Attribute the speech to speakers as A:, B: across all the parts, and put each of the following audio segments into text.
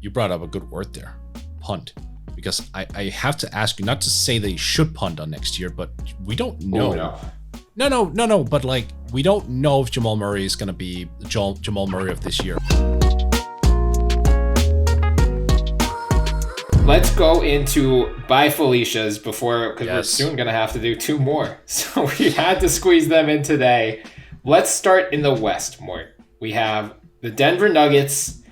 A: you brought up a good word there, punt. Because I have to ask you, not to say they should punt on next year, but we don't know. No. But like, we don't know if Jamal Murray is going to be Jamal Murray of this year.
B: Let's go into Bye Felicia's because
A: Yes.
B: we're soon going to have to do 2 more. So we had to squeeze them in today. Let's start in the West, Mort. We have the Denver Nuggets.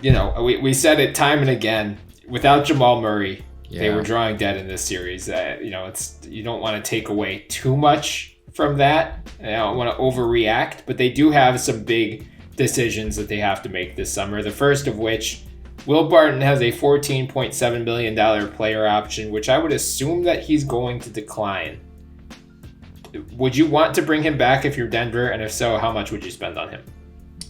B: You know, we said it time and again. Without Jamal Murray, they were drawing dead in this series. You know, you don't want to take away too much from that. I don't want to overreact, but they do have some big decisions that they have to make this summer. The first of which, Will Barton has a $14.7 million player option, which I would assume that he's going to decline. Would you want to bring him back if you're Denver? And if so, how much would you spend on him?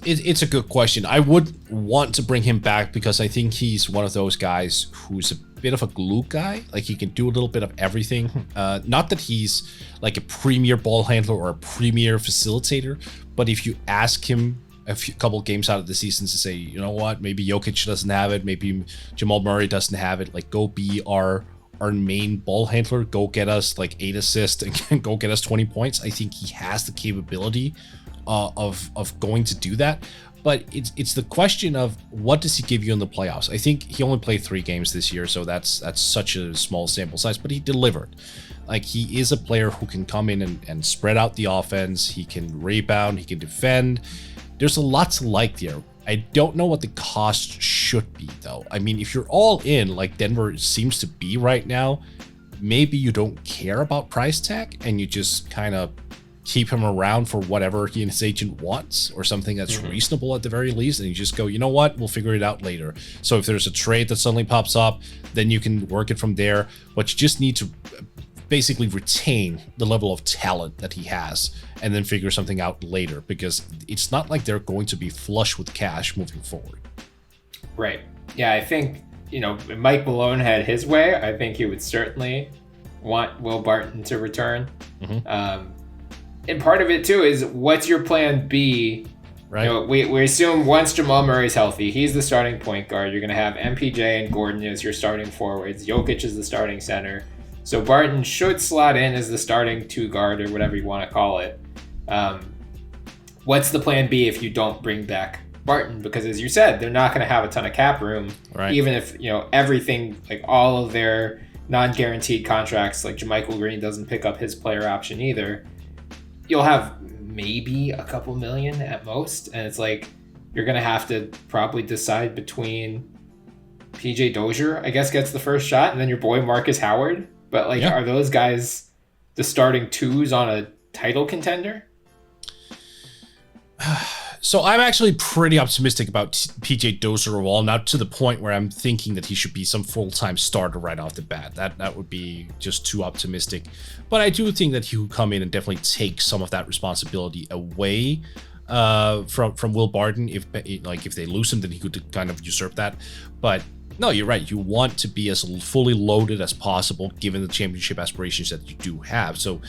A: It's a good question. I would want to bring him back because I think he's one of those guys who's a bit of a glue guy. Like, he can do a little bit of everything. Not that he's like a premier ball handler or a premier facilitator, but if you ask him a couple games out of the season to say, you know what, maybe Jokic doesn't have it, maybe Jamal Murray doesn't have it, like, go be our main ball handler, go get us like 8 assists and go get us 20 points. I think he has the capability of going to do that, but it's the question of what does he give you in the playoffs. I think he only played 3 games this year, so that's such a small sample size, but he delivered. Like, he is a player who can come in and spread out the offense. He can rebound, he can defend. There's a lot to like there. I don't know what the cost should be, though. I mean, if you're all in, like Denver seems to be right now, maybe you don't care about price tag and you just kind of keep him around for whatever he and his agent wants, or something that's reasonable at the very least, and you just go, you know what, we'll figure it out later. So if there's a trade that suddenly pops up, then you can work it from there, but you just need to basically retain the level of talent that he has and then figure something out later, because it's not like they're going to be flush with cash moving forward.
B: Right. Yeah, I think, you know, if Mike Malone had his way, I think he would certainly want Will Barton to return. And part of it, too, is what's your plan B? Right. You know, we assume once Jamal Murray's healthy, he's the starting point guard. You're going to have MPJ and Gordon as your starting forwards. Jokic is the starting center. So Barton should slot in as the starting 2 guard, or whatever you want to call it. What's the plan B if you don't bring back Barton? Because as you said, they're not going to have a ton of cap room. Right. Even if, you know, everything, like all of their non-guaranteed contracts, like JaMychal Green doesn't pick up his player option either. You'll have maybe a couple million at most. And it's like, you're going to have to probably decide between PJ Dozier, I guess, gets the first shot, and then your boy Marcus Howard. But like, are those guys the starting 2s on a title contender?
A: So I'm actually pretty optimistic about PJ Dozier overall, not to the point where I'm thinking that he should be some full-time starter right off the bat. That would be just too optimistic. But I do think that he would come in and definitely take some of that responsibility away from Will Barton. If they lose him, then he could kind of usurp that. But no, you're right. You want to be as fully loaded as possible, given the championship aspirations that you do have. So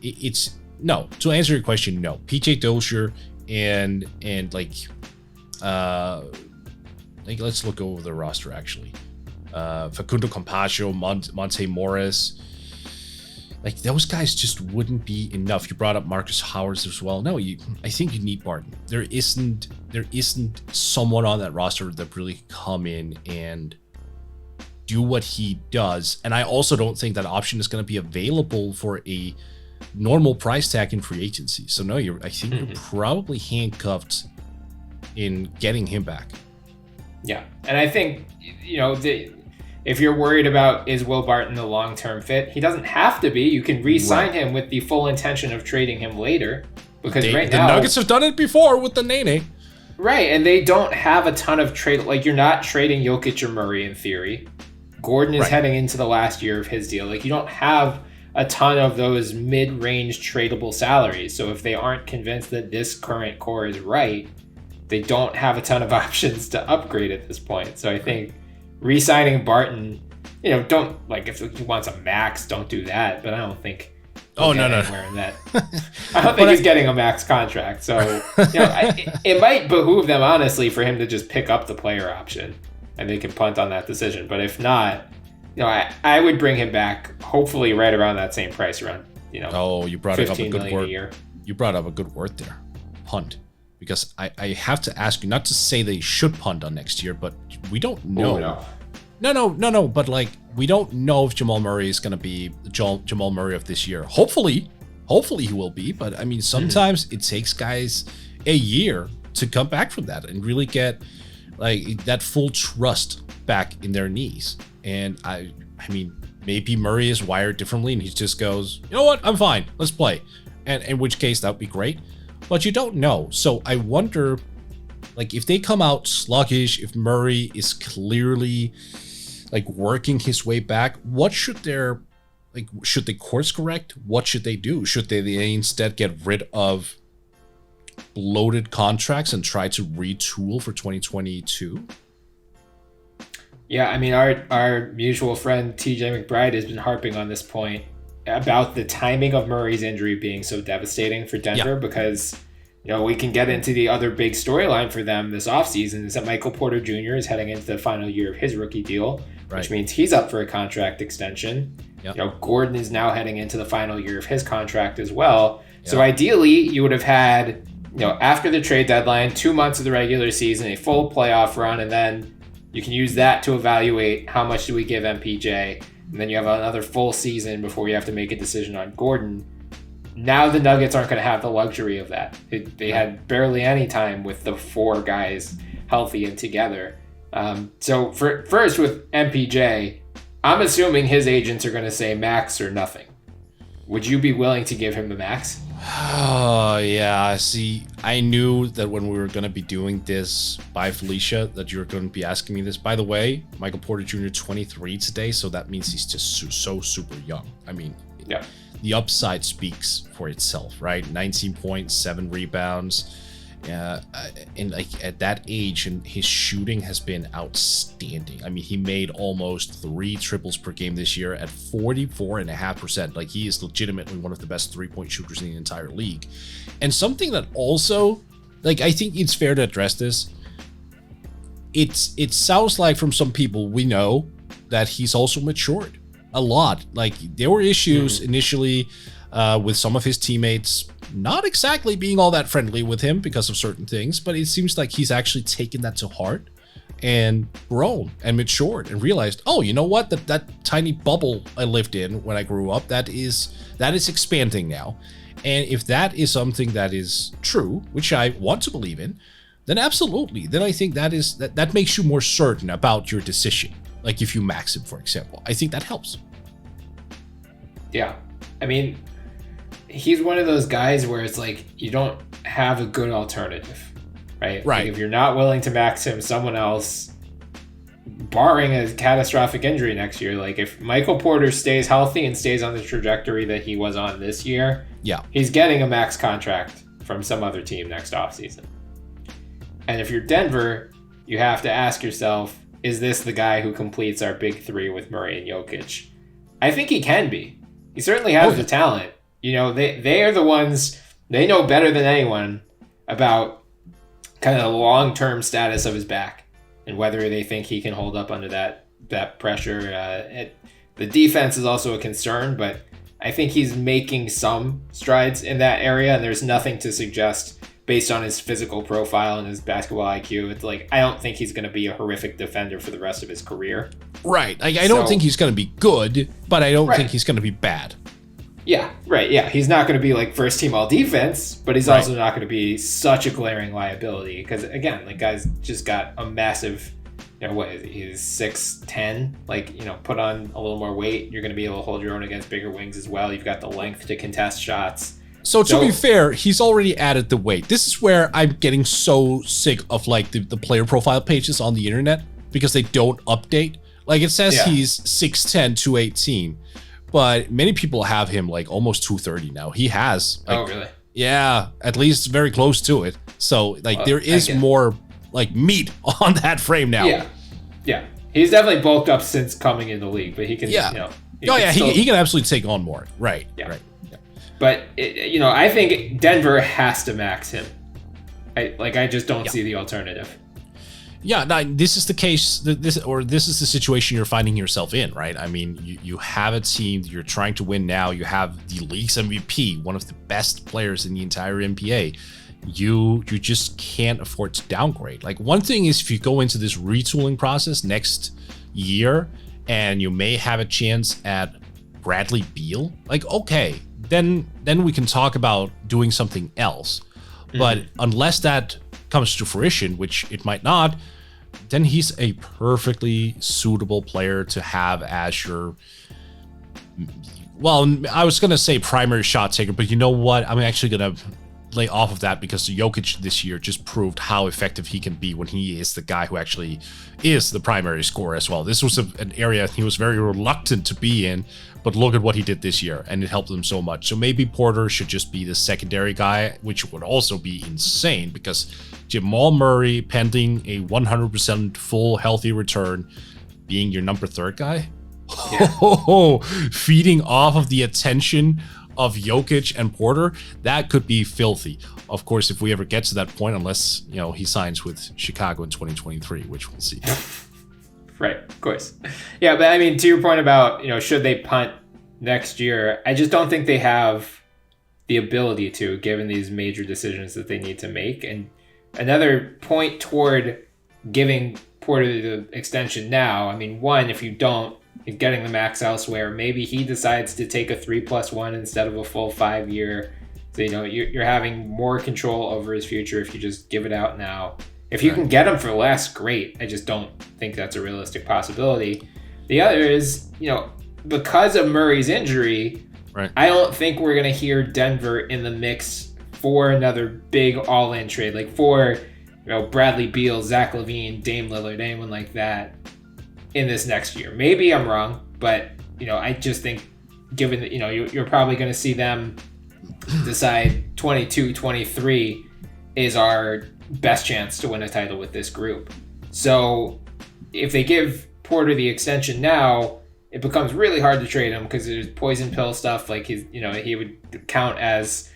A: it's no. To answer your question, no. PJ Dozier and let's look over the roster actually. Facundo Campazzo, Monte Morris. Like, those guys just wouldn't be enough. You brought up Marcus Howard as well. No, I think you need Barton. There isn't someone on that roster that really come in and do what he does. And I also don't think that option is going to be available for a normal price tag in free agency. So no, I think you're probably handcuffed in getting him back.
B: Yeah, and I think, you know, if you're worried about is Will Barton the long-term fit, he doesn't have to be. You can re-sign him with the full intention of trading him later. Because the
A: Nuggets have done it before with the Nene.
B: Right, and they don't have a ton of trade. Like, you're not trading Jokic or Murray in theory. Gordon is heading into the last year of his deal. Like, you don't have a ton of those mid-range tradable salaries. So if they aren't convinced that this current core is right, they don't have a ton of options to upgrade at this point. So I think re-signing Barton, you know, don't, like, if he wants a max, don't do that. But I don't think anywhere in that. I don't think he's getting a max contract. So, you know, it might behoove them, honestly, for him to just pick up the player option. and they can punt on that decision. But if not, I would bring him back, hopefully right around that same price, around
A: you brought up a good word.
B: A year.
A: You brought up a good word there, punt. Because I have to ask you, not to say they should punt on next year, but we don't know. No. But like, we don't know if Jamal Murray is going to be Jamal Murray of this year. Hopefully he will be. But I mean, sometimes it takes guys a year to come back from that and really get like that full trust back in their knees. And I mean, maybe Murray is wired differently and he just goes, you know what, I'm fine, let's play. And in which case that would be great. But you don't know. So I wonder, like, if they come out sluggish, if Murray is clearly like working his way back, what should should they course correct? What should they do? Should they instead get rid of bloated contracts and try to retool for 2022?
B: Yeah, I mean, our mutual friend TJ McBride has been harping on this point about the timing of Murray's injury being so devastating for Denver, because we can get into the other big storyline for them this offseason is that Michael Porter Jr. is heading into the final year of his rookie deal, which means he's up for a contract extension. Gordon is now heading into the final year of his contract as well. So ideally, you would have had, after the trade deadline, 2 months of the regular season, a full playoff run, and then you can use that to evaluate how much do we give MPJ. And then you have another full season before you have to make a decision on Gordon. Now the Nuggets aren't going to have the luxury of that. They had barely any time with the 4 guys healthy and together. So first with MPJ, I'm assuming his agents are going to say max or nothing. Would you be willing to give him the max?
A: Oh, yeah. See, I knew that when we were going to be doing this by Felicia, that you were going to be asking me this. By the way, Michael Porter Jr. 23 today, so that means he's just so super young. I mean, the upside speaks for itself, right? 19 points, 7 rebounds. And like at that age, and his shooting has been outstanding. I mean, he made almost 3 triples per game this year at 44.5%. Like, he is legitimately one of the best 3-point shooters in the entire league. And something that also, like, I think it's fair to address this. It sounds like from some people we know that he's also matured a lot. Like, there were issues initially with some of his teammates not exactly being all that friendly with him because of certain things, but it seems like he's actually taken that to heart and grown and matured and realized, oh, you know what, that tiny bubble I lived in when I grew up, that is expanding now. And if that is something that is true, which I want to believe in, then absolutely. Then I think that makes you more certain about your decision. Like if you max him, for example, I think that helps.
B: Yeah. I mean, he's one of those guys where it's like you don't have a good alternative, right? Like if you're not willing to max him, someone else, barring a catastrophic injury next year, like if Michael Porter stays healthy and stays on the trajectory that he was on this year, he's getting a max contract from some other team next offseason. And if you're Denver, you have to ask yourself, is this the guy who completes our big 3 with Murray and Jokic? I think he can be. He certainly has the talent. They are the ones, they know better than anyone about kind of the long-term status of his back and whether they think he can hold up under that pressure. The defense is also a concern, but I think he's making some strides in that area, and there's nothing to suggest, based on his physical profile and his basketball IQ, it's like, I don't think he's going to be a horrific defender for the rest of his career.
A: Right. I don't think he's going to be good, but I don't think he's going to be bad.
B: Yeah, right. Yeah, he's not going to be like first team all defense, but he's also not going to be such a glaring liability because, again, like, guy's just got a massive, what is he? He's 6'10". Like, put on a little more weight, you're going to be able to hold your own against bigger wings as well. You've got the length to contest shots.
A: So to be fair, he's already added the weight. This is where I'm getting so sick of like the player profile pages on the internet because they don't update. Like it says he's 6'10", 218, but many people have him like almost 230 now. He has. Like,
B: oh, really?
A: Yeah, at least very close to it. So like there is more like meat on that frame now.
B: Yeah. He's definitely bulked up since coming in the league, but he can,
A: he can absolutely take on more. Right. Right.
B: But, I think Denver has to max him. I just don't see the alternative.
A: Yeah, no, this is the case. This is the situation you're finding yourself in, right? I mean, you have a team that you're trying to win now. You have the league's MVP, one of the best players in the entire NBA. You just can't afford to downgrade. Like, one thing is if you go into this retooling process next year and you may have a chance at Bradley Beal, like, okay, then we can talk about doing something else. But unless that comes to fruition, which it might not, then he's a perfectly suitable player to have as your, well, I was going to say primary shot taker, but you know what? I'm actually going to lay off of that because Jokic this year just proved how effective he can be when he is the guy who actually is the primary scorer as well. This was an area he was very reluctant to be in, but look at what he did this year, and it helped him so much. So maybe Porter should just be the secondary guy, which would also be insane because Jamal Murray, pending a 100% full healthy return, being your number 3rd guy, feeding off of the attention of Jokic and Porter, that could be filthy. Of course, if we ever get to that point, unless, he signs with Chicago in 2023, which we'll see.
B: Right, of course. Yeah, but I mean, to your point about, should they punt next year, I just don't think they have the ability to, given these major decisions that they need to make. And another point toward giving Porter the extension now, I mean, one, if you don't, you're getting the max elsewhere. Maybe he decides to take a 3+1 instead of a full 5 year. So, you're having more control over his future if you just give it out now. If you can get him for less, great. I just don't think that's a realistic possibility. The other is, because of Murray's injury, I don't think we're going to hear Denver in the mix for another big all-in trade. Like for, Bradley Beal, Zach LaVine, Dame Lillard, anyone like that in this next year. Maybe I'm wrong, but, I just think given that, you're probably going to see them decide 22-23 is our best chance to win a title with this group. So if they give Porter the extension now, it becomes really hard to trade him because there's poison pill stuff. Like he would count as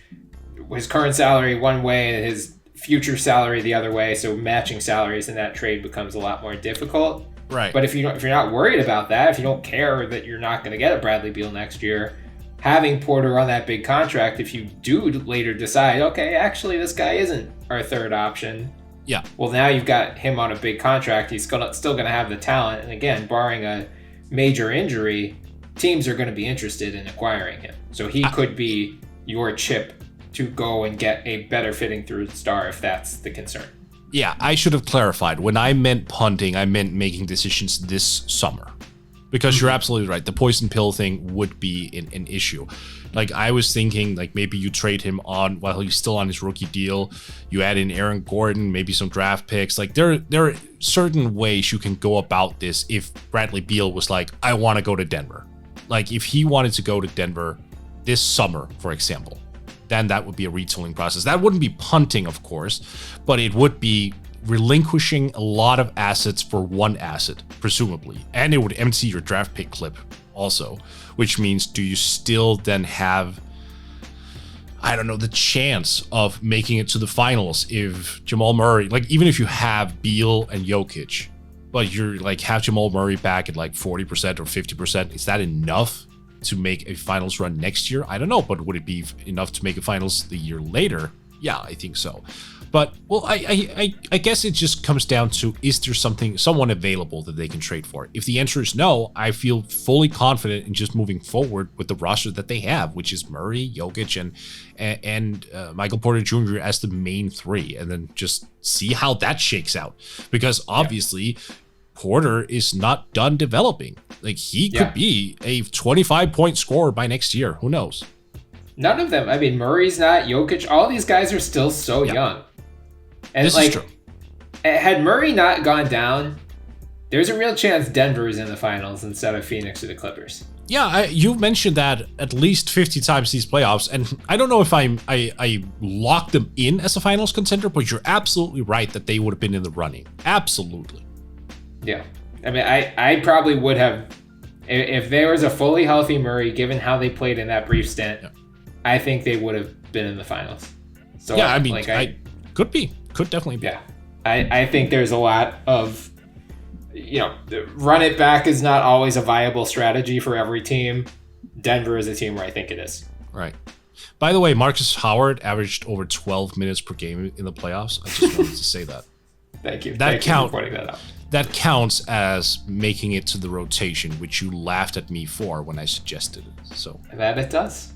B: his current salary one way and his future salary the other way. So matching salaries in that trade becomes a lot more difficult.
A: Right.
B: But if you're not worried about that, if you don't care that you're not going to get a Bradley Beal next year, having Porter on that big contract, if you do later decide, okay, actually this guy isn't our 3rd option.
A: Yeah.
B: Well, now you've got him on a big contract. He's still going to have the talent. And again, barring a major injury, teams are going to be interested in acquiring him. So he could be your chip to go and get a better fitting through star if that's the concern.
A: Yeah, I should have clarified. When I meant punting, I meant making decisions this summer. Because you're absolutely right. The poison pill thing would be an issue. Like, I was thinking, like, maybe you trade him on while he's still on his rookie deal. You add in Aaron Gordon, maybe some draft picks. Like, there are certain ways you can go about this if Bradley Beal was like, I want to go to Denver. Like, if he wanted to go to Denver this summer, for example, then that would be a retooling process. That wouldn't be punting, of course, but it would be relinquishing a lot of assets for one asset, presumably. And it would empty your draft pick clip also, which means do you still then have, I don't know, the chance of making it to the finals if Jamal Murray, like even if you have Beal and Jokic, but you're like have Jamal Murray back at like 40% or 50%, is that enough to make a finals run next year? I don't know, but would it be enough to make a finals the year later? Yeah, I think so. But, well, I guess it just comes down to, is there someone available that they can trade for? If the answer is no, I feel fully confident in just moving forward with the roster that they have, which is Murray, Jokic, and Michael Porter Jr. as the main 3, and then just see how that shakes out. Because obviously, Porter is not done developing. Like, he could be a 25-point scorer by next year. Who knows?
B: None of them. I mean, Murray's not. Jokic. All these guys are still so young. And
A: this is true.
B: Had Murray not gone down, there's a real chance Denver is in the finals instead of Phoenix or the Clippers.
A: Yeah, you've mentioned that at least 50 times these playoffs, and I don't know if I locked them in as a finals contender, but you're absolutely right that they would have been in the running. Absolutely.
B: Yeah. I mean, I probably would have, if there was a fully healthy Murray, given how they played in that brief stint, I think they would have been in the finals. So
A: yeah, I mean, I could definitely be.
B: Yeah. I think there's a lot of, run it back is not always a viable strategy for every team. Denver is a team where I think it is.
A: Right. By the way, Marcus Howard averaged over 12 minutes per game in the playoffs. I just wanted to say that.
B: Thank you.
A: Thank you
B: for pointing that out.
A: That counts as making it to the rotation, which you laughed at me for when I suggested it. So
B: that it does.